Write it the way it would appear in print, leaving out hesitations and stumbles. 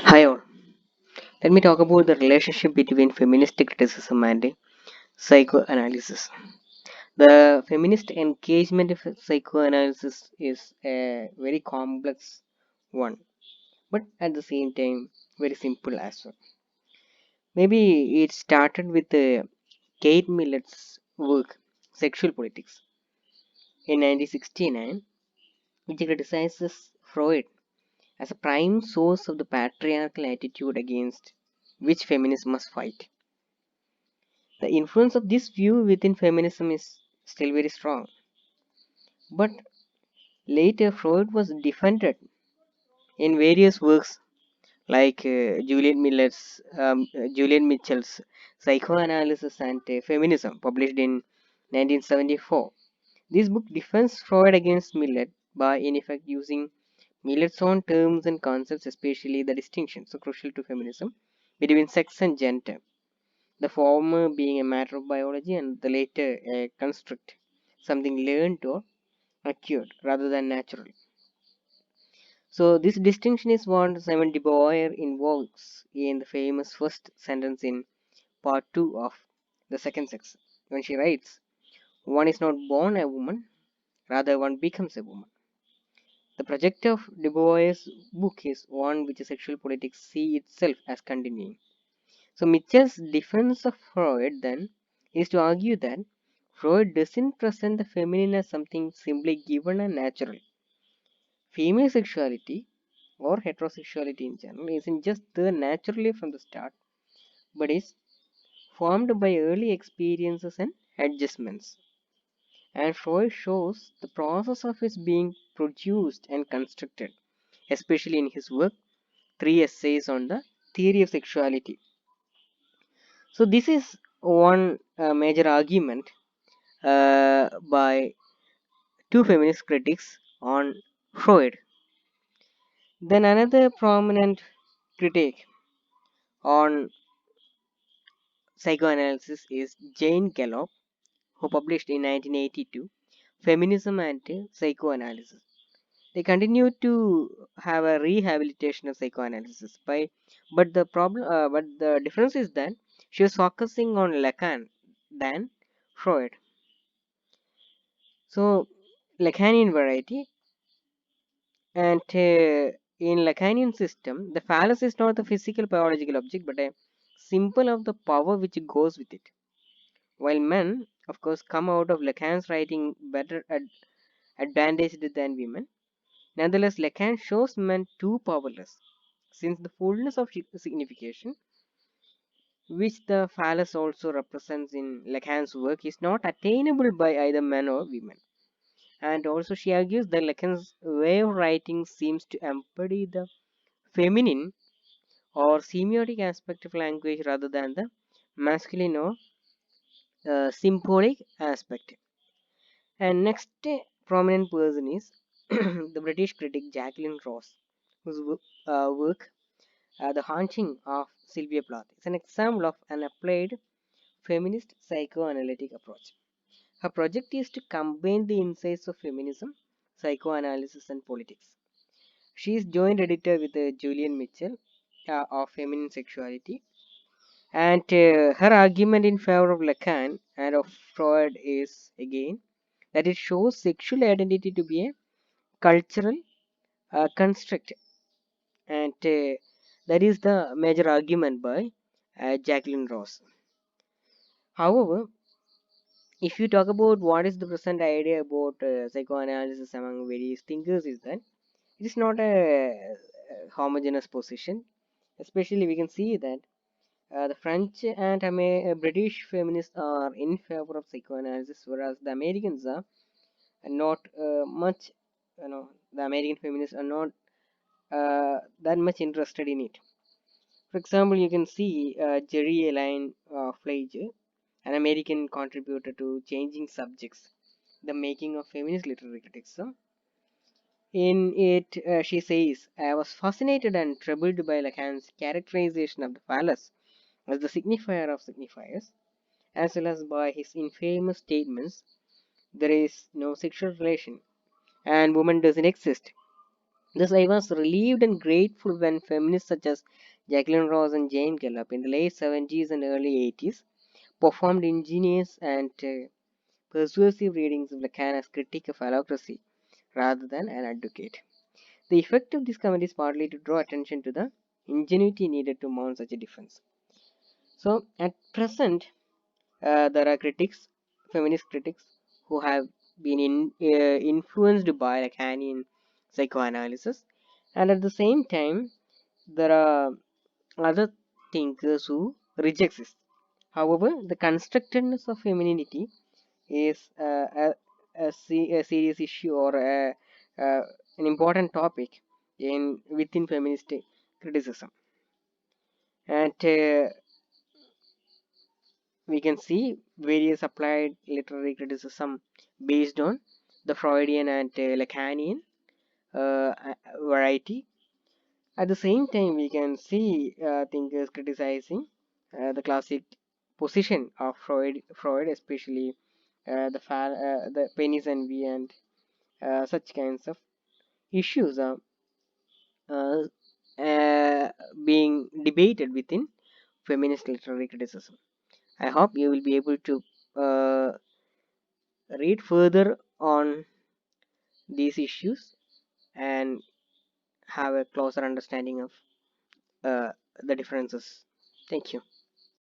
Hi all. Let me talk about the relationship between feminist criticism and psychoanalysis. The feminist engagement of psychoanalysis is a very complex one, but at the same time very simple as well. Maybe it started with Kate Millet's work, Sexual Politics, in 1969, which criticizes Freud as a prime source of the patriarchal attitude against which feminists must fight. The influence of this view within feminism is still very strong, but later Freud was defended in various works like Julian Mitchell's Psychoanalysis and Feminism, published in 1974. This book defends Freud against Millet by, in effect, using Millet's own terms and concepts, especially the distinction, so crucial to feminism, between sex and gender, the former being a matter of biology and the latter a construct, something learned or acquired rather than natural. So, this distinction is what Simone de Beauvoir invokes in the famous first sentence in part 2 of The Second Sex, when she writes, "One is not born a woman, rather, one becomes a woman." The project of de Beauvoir's book is one which sexual politics see itself as continuing. So Mitchell's defense of Freud then is to argue that Freud doesn't present the feminine as something simply given and natural. Female sexuality or heterosexuality in general isn't just there naturally from the start, but is formed by early experiences and adjustments. And Freud shows the process of its being produced and constructed, especially in his work, Three Essays on the Theory of Sexuality. So, this is one major argument by two feminist critics on Freud. Then another prominent critic on psychoanalysis is Jane Gallop, who published in 1982 Feminism and Psychoanalysis. They continue to have a rehabilitation of psychoanalysis but the difference is that she was focusing on Lacan than Freud. So Lacanian variety. And in Lacanian system, the phallus is not the physical biological object, but a symbol of the power which goes with it. While men, of course, come out of Lacan's writing better advantaged than women, nonetheless, Lacan shows men too powerless, since the fullness of signification, which the phallus also represents in Lacan's work, is not attainable by either men or women. And also, she argues that Lacan's way of writing seems to embody the feminine or semiotic aspect of language rather than the masculine or symbolic aspect. And next prominent person is the British critic Jacqueline Ross, whose work, The Haunting of Sylvia Plath, is an example of an applied feminist psychoanalytic approach. Her project is to combine the insights of feminism, psychoanalysis, and politics. She is joint editor with Julian Mitchell of Feminine Sexuality. And her argument in favor of Lacan and of Freud is again that it shows sexual identity to be a cultural construct, and that is the major argument by Jacqueline Ross. However, if you talk about what is the present idea about psychoanalysis among various thinkers, is that it is not a homogeneous position. Especially, we can see that the French and British feminists are in favor of psychoanalysis, whereas the Americans are not much, the American feminists are not that much interested in it. For example, you can see Jerry Elaine Fleischer, an American contributor to Changing Subjects, the making of feminist literary critics. So, in it, she says, "I was fascinated and troubled by Lacan's characterization of the phallus as the signifier of signifiers, as well as by his infamous statements, there is no sexual relation and woman doesn't exist. Thus, I was relieved and grateful when feminists such as Jacqueline Ross and Jane Gallup in the late 70s and early 80s performed ingenious and persuasive readings of Lacan as critic of allocracy rather than an advocate. The effect of this comment is partly to draw attention to the ingenuity needed to mount such a defense. So, at present, there are critics, feminist critics, who have been influenced by Lacanian psychoanalysis, and at the same time, there are other thinkers who reject this. However, the constructedness of femininity is a serious issue or uh, an important topic in within feminist criticism, and we can see various applied literary criticism based on the Freudian and Lacanian variety. At the same time, we can see thinkers criticizing the classic position of Freud, especially the penis envy and such kinds of issues are uh, uh, being debated within feminist literary criticism. I hope you will be able to uh, read further on these issues and have a closer understanding of uh, the differences. Thank you.